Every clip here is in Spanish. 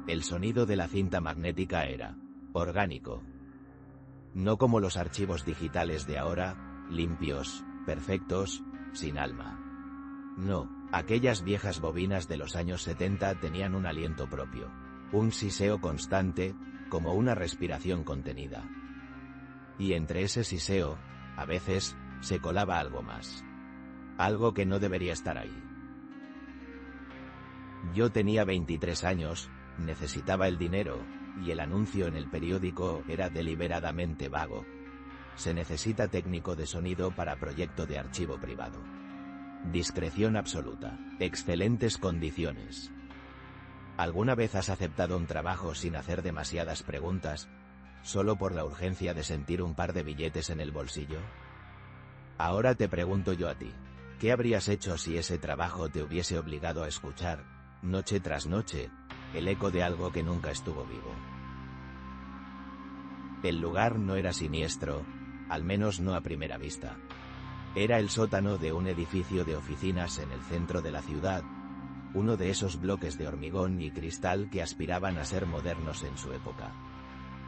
El sonido de la cinta magnética era orgánico. No como los archivos digitales de ahora, limpios, perfectos, sin alma. No, aquellas viejas bobinas de los años 70 tenían un aliento propio. Un siseo constante, como una respiración contenida. Y entre ese siseo, a veces, se colaba algo más. Algo que no debería estar ahí. Yo tenía 23 años, necesitaba el dinero, y el anuncio en el periódico era deliberadamente vago. Se necesita técnico de sonido para proyecto de archivo privado. Discreción absoluta. Excelentes condiciones. ¿Alguna vez has aceptado un trabajo sin hacer demasiadas preguntas, solo por la urgencia de sentir un par de billetes en el bolsillo? Ahora te pregunto yo a ti, ¿qué habrías hecho si ese trabajo te hubiese obligado a escuchar, noche tras noche, el eco de algo que nunca estuvo vivo? El lugar no era siniestro, al menos no a primera vista. Era el sótano de un edificio de oficinas en el centro de la ciudad, uno de esos bloques de hormigón y cristal que aspiraban a ser modernos en su época.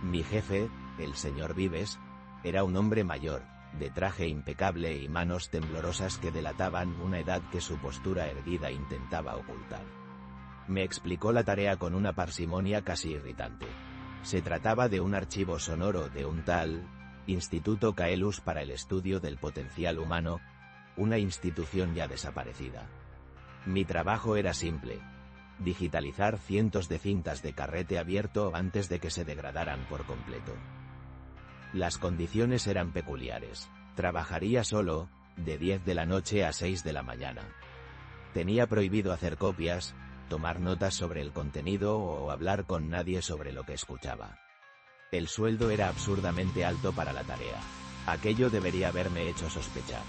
Mi jefe, el señor Vives, era un hombre mayor, de traje impecable y manos temblorosas que delataban una edad que su postura erguida intentaba ocultar. Me explicó la tarea con una parsimonia casi irritante. Se trataba de un archivo sonoro de un tal Instituto Caelus para el estudio del potencial humano, una institución ya desaparecida. Mi trabajo era simple: digitalizar cientos de cintas de carrete abierto antes de que se degradaran por completo. Las condiciones eran peculiares. Trabajaría solo, de 10 de la noche a 6 de la mañana. Tenía prohibido hacer copias, tomar notas sobre el contenido o hablar con nadie sobre lo que escuchaba. El sueldo era absurdamente alto para la tarea. Aquello debería haberme hecho sospechar.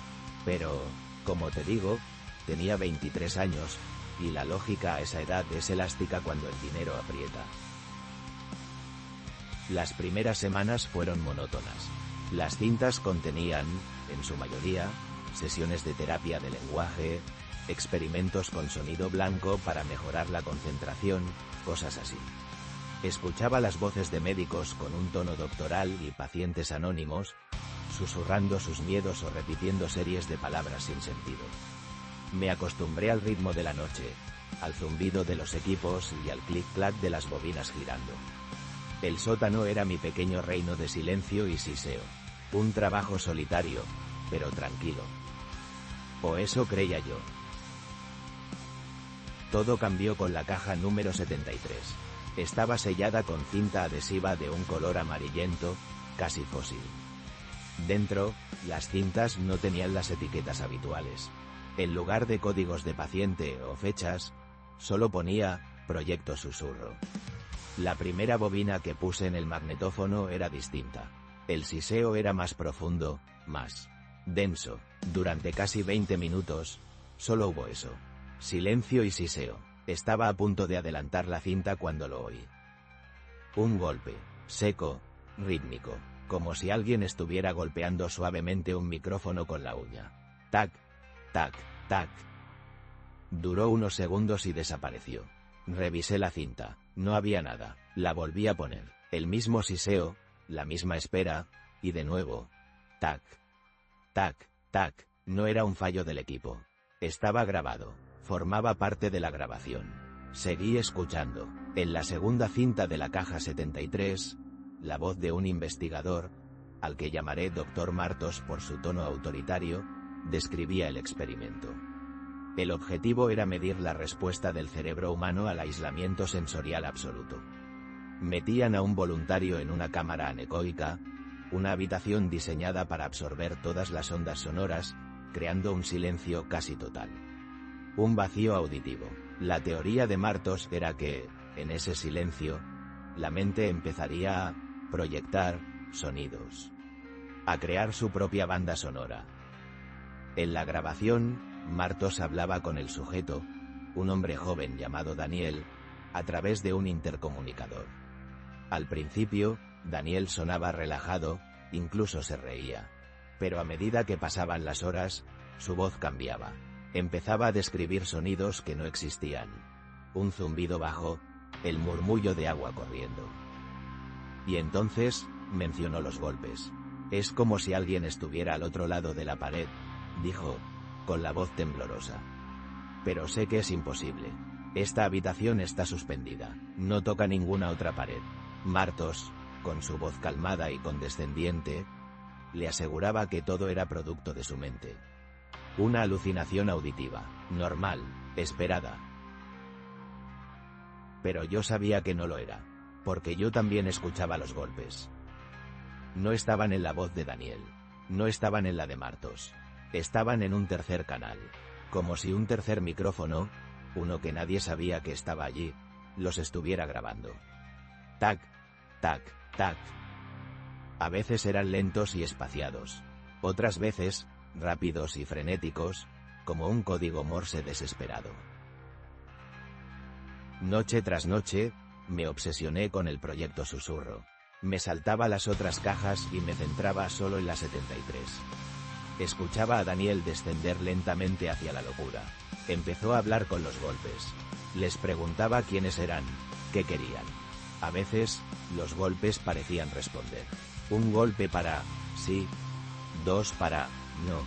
Pero, como te digo, tenía 23 años, y la lógica a esa edad es elástica cuando el dinero aprieta. Las primeras semanas fueron monótonas. Las cintas contenían, en su mayoría, sesiones de terapia de lenguaje, experimentos con sonido blanco para mejorar la concentración, cosas así. Escuchaba las voces de médicos con un tono doctoral y pacientes anónimos, susurrando sus miedos o repitiendo series de palabras sin sentido. Me acostumbré al ritmo de la noche, al zumbido de los equipos y al clic-clac de las bobinas girando. El sótano era mi pequeño reino de silencio y siseo. Un trabajo solitario, pero tranquilo. O eso creía yo. Todo cambió con la caja número 73. Estaba sellada con cinta adhesiva de un color amarillento, casi fósil. Dentro, las cintas no tenían las etiquetas habituales. En lugar de códigos de paciente o fechas, solo ponía Proyecto Susurro. La primera bobina que puse en el magnetófono era distinta. El siseo era más profundo, más denso. Durante casi 20 minutos, solo hubo eso. Silencio y siseo. Estaba a punto de adelantar la cinta cuando lo oí. Un golpe, seco, rítmico, como si alguien estuviera golpeando suavemente un micrófono con la uña. Tac, tac, tac. Duró unos segundos y desapareció. Revisé la cinta, no había nada. La volví a poner. El mismo siseo, la misma espera, y de nuevo. Tac, tac, tac. No era un fallo del equipo. Estaba grabado. Formaba parte de la grabación. Seguí escuchando. En la segunda cinta de la caja 73, la voz de un investigador, al que llamaré Dr. Martos por su tono autoritario, describía el experimento. El objetivo era medir la respuesta del cerebro humano al aislamiento sensorial absoluto. Metían a un voluntario en una cámara anecoica, una habitación diseñada para absorber todas las ondas sonoras, creando un silencio casi total. Un vacío auditivo. La teoría de Martos era que, en ese silencio, la mente empezaría a proyectar sonidos, a crear su propia banda sonora. En la grabación, Martos hablaba con el sujeto, un hombre joven llamado Daniel, a través de un intercomunicador. Al principio, Daniel sonaba relajado, incluso se reía. Pero a medida que pasaban las horas, su voz cambiaba. Empezaba a describir sonidos que no existían. Un zumbido bajo, el murmullo de agua corriendo. Y entonces, mencionó los golpes. Es como si alguien estuviera al otro lado de la pared, dijo, con la voz temblorosa. Pero sé que es imposible. Esta habitación está suspendida, no toca ninguna otra pared. Martos, con su voz calmada y condescendiente, le aseguraba que todo era producto de su mente. Una alucinación auditiva, normal, esperada. Pero yo sabía que no lo era, porque yo también escuchaba los golpes. No estaban en la voz de Daniel, no estaban en la de Martos, estaban en un tercer canal, como si un tercer micrófono, uno que nadie sabía que estaba allí, los estuviera grabando. Tac, tac, tac. A veces eran lentos y espaciados, otras veces, rápidos y frenéticos, como un código Morse desesperado. Noche tras noche, me obsesioné con el proyecto Susurro. Me saltaba las otras cajas y me centraba solo en la 73. Escuchaba a Daniel descender lentamente hacia la locura. Empezó a hablar con los golpes. Les preguntaba quiénes eran, qué querían. A veces, los golpes parecían responder. Un golpe para sí, dos para no.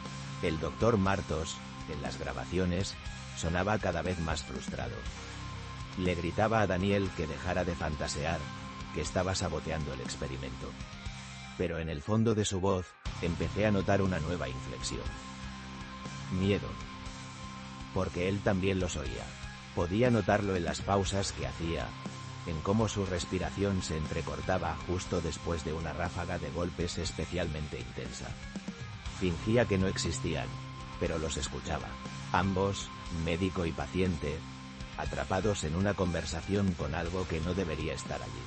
El doctor Martos, en las grabaciones, sonaba cada vez más frustrado. Le gritaba a Daniel que dejara de fantasear, que estaba saboteando el experimento. Pero en el fondo de su voz, empecé a notar una nueva inflexión. Miedo. Porque él también los oía. Podía notarlo en las pausas que hacía, en cómo su respiración se entrecortaba justo después de una ráfaga de golpes especialmente intensa. Fingía que no existían, pero los escuchaba. Ambos, médico y paciente, atrapados en una conversación con algo que no debería estar allí.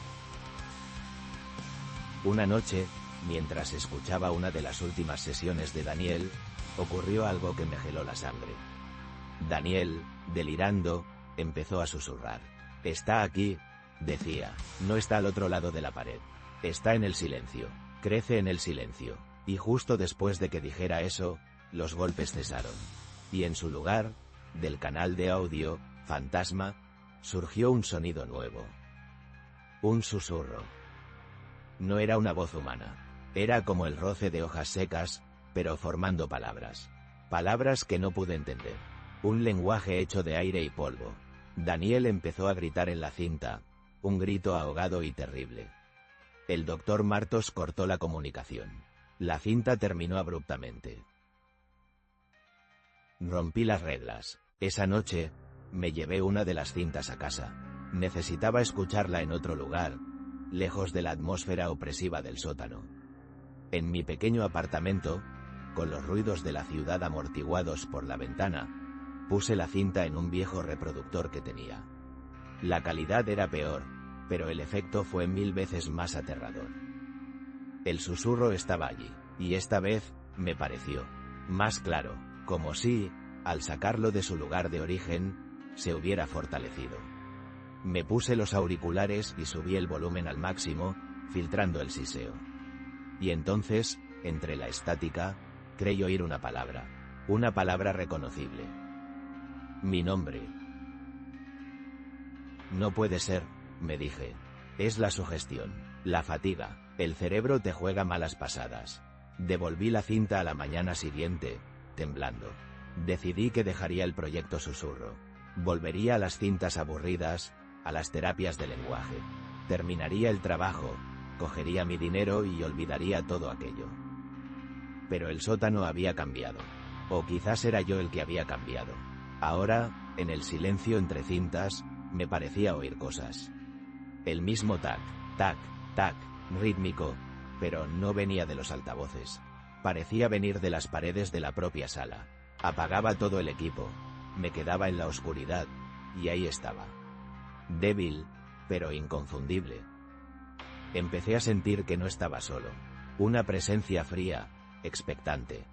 Una noche, mientras escuchaba una de las últimas sesiones de Daniel, ocurrió algo que me heló la sangre. Daniel, delirando, empezó a susurrar. Está aquí, decía, no está al otro lado de la pared. Está en el silencio, crece en el silencio. Y justo después de que dijera eso, los golpes cesaron. Y en su lugar, del canal de audio, fantasma, surgió un sonido nuevo. Un susurro. No era una voz humana. Era como el roce de hojas secas, pero formando palabras. Palabras que no pude entender. Un lenguaje hecho de aire y polvo. Daniel empezó a gritar en la cinta, un grito ahogado y terrible. El doctor Martos cortó la comunicación. La cinta terminó abruptamente. Rompí las reglas. Esa noche, me llevé una de las cintas a casa. Necesitaba escucharla en otro lugar, lejos de la atmósfera opresiva del sótano. En mi pequeño apartamento, con los ruidos de la ciudad amortiguados por la ventana, puse la cinta en un viejo reproductor que tenía. La calidad era peor, pero el efecto fue 1000 veces más aterrador. El susurro estaba allí, y esta vez, me pareció, más claro, como si, al sacarlo de su lugar de origen, se hubiera fortalecido. Me puse los auriculares y subí el volumen al máximo, filtrando el siseo. Y entonces, entre la estática, creí oír una palabra reconocible. Mi nombre. No puede ser, me dije. Es la sugestión, la fatiga, el cerebro te juega malas pasadas. Devolví la cinta a la mañana siguiente, temblando. Decidí que dejaría el proyecto Susurro. Volvería a las cintas aburridas, a las terapias de lenguaje. Terminaría el trabajo, cogería mi dinero y olvidaría todo aquello. Pero el sótano había cambiado. O quizás era yo el que había cambiado. Ahora, en el silencio entre cintas, me parecía oír cosas. El mismo tac, tac, tac, rítmico, pero no venía de los altavoces. Parecía venir de las paredes de la propia sala. Apagaba todo el equipo. Me quedaba en la oscuridad, y ahí estaba. Débil, pero inconfundible. Empecé a sentir que no estaba solo. Una presencia fría, expectante.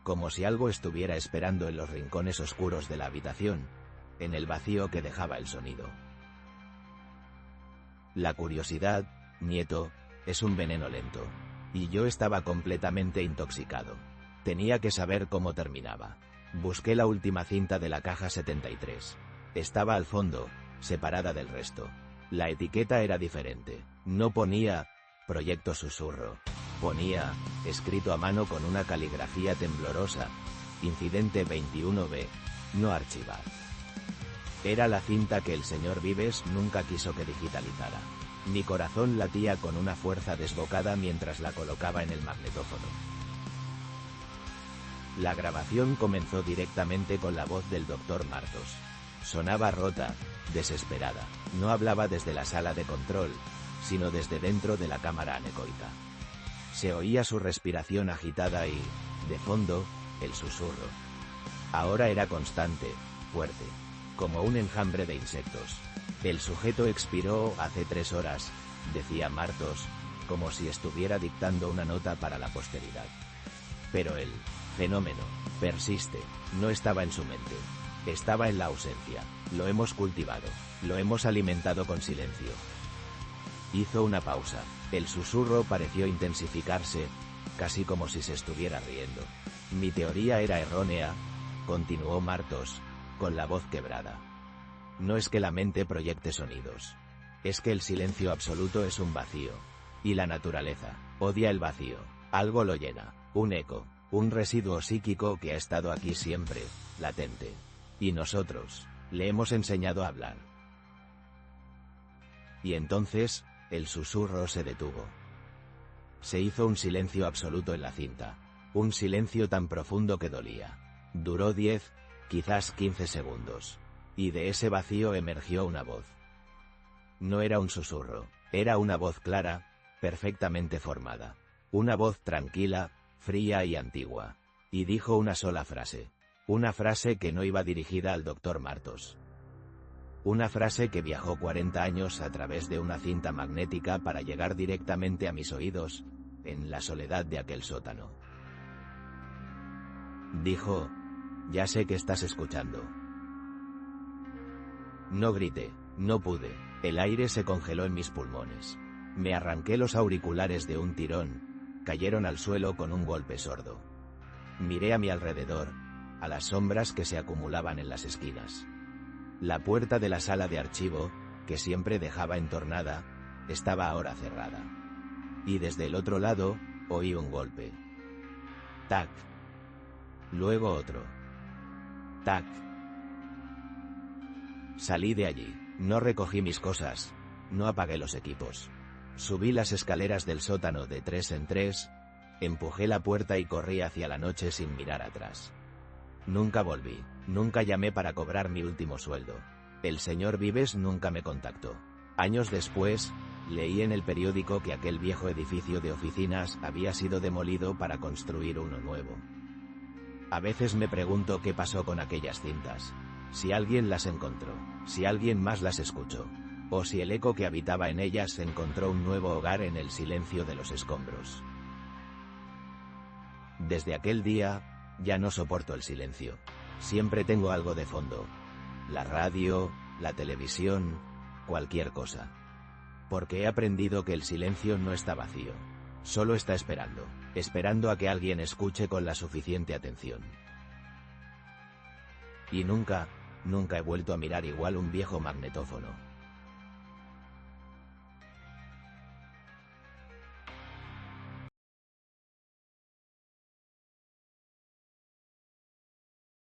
Como si algo estuviera esperando en los rincones oscuros de la habitación, en el vacío que dejaba el sonido. La curiosidad, nieto, es un veneno lento. Y yo estaba completamente intoxicado. Tenía que saber cómo terminaba. Busqué la última cinta de la caja 73. Estaba al fondo, separada del resto. La etiqueta era diferente. No ponía Proyecto Susurro. Ponía, escrito a mano con una caligrafía temblorosa, Incidente 21B, no archivar. Era la cinta que el señor Vives nunca quiso que digitalizara. Mi corazón latía con una fuerza desbocada mientras la colocaba en el magnetófono. La grabación comenzó directamente con la voz del Dr. Martos. Sonaba rota, desesperada. No hablaba desde la sala de control, sino desde dentro de la cámara anecoica. Se oía su respiración agitada y, de fondo, el susurro. Ahora era constante, fuerte, como un enjambre de insectos. El sujeto expiró hace 3 horas, decía Martos, como si estuviera dictando una nota para la posteridad. Pero el fenómeno persiste, no estaba en su mente. Estaba en la ausencia. Lo hemos cultivado, lo hemos alimentado con silencio. Hizo una pausa. El susurro pareció intensificarse, casi como si se estuviera riendo. Mi teoría era errónea, continuó Martos, con la voz quebrada. No es que la mente proyecte sonidos. Es que el silencio absoluto es un vacío. Y la naturaleza odia el vacío. Algo lo llena, un eco, un residuo psíquico que ha estado aquí siempre, latente. Y nosotros le hemos enseñado a hablar. Y entonces, el susurro se detuvo. Se hizo un silencio absoluto en la cinta. Un silencio tan profundo que dolía. Duró 10, quizás 15 segundos. Y de ese vacío emergió una voz. No era un susurro, era una voz clara, perfectamente formada. Una voz tranquila, fría y antigua. Y dijo una sola frase. Una frase que no iba dirigida al Dr. Martos. Una frase que viajó 40 años a través de una cinta magnética para llegar directamente a mis oídos, en la soledad de aquel sótano. Dijo, ya sé que estás escuchando. No grité, no pude, el aire se congeló en mis pulmones. Me arranqué los auriculares de un tirón, cayeron al suelo con un golpe sordo. Miré a mi alrededor, a las sombras que se acumulaban en las esquinas. La puerta de la sala de archivo, que siempre dejaba entornada, estaba ahora cerrada. Y desde el otro lado, oí un golpe. Tac. Luego otro. Tac. Salí de allí, no recogí mis cosas, no apagué los equipos. Subí las escaleras del sótano de 3 en 3, empujé la puerta y corrí hacia la noche sin mirar atrás. Nunca volví, nunca llamé para cobrar mi último sueldo. El señor Vives nunca me contactó. Años después, leí en el periódico que aquel viejo edificio de oficinas había sido demolido para construir uno nuevo. A veces me pregunto qué pasó con aquellas cintas. Si alguien las encontró, si alguien más las escuchó, o si el eco que habitaba en ellas encontró un nuevo hogar en el silencio de los escombros. Desde aquel día, ya no soporto el silencio. Siempre tengo algo de fondo. La radio, la televisión, cualquier cosa. Porque he aprendido que el silencio no está vacío. Solo está esperando, esperando a que alguien escuche con la suficiente atención. Y nunca he vuelto a mirar igual un viejo magnetófono.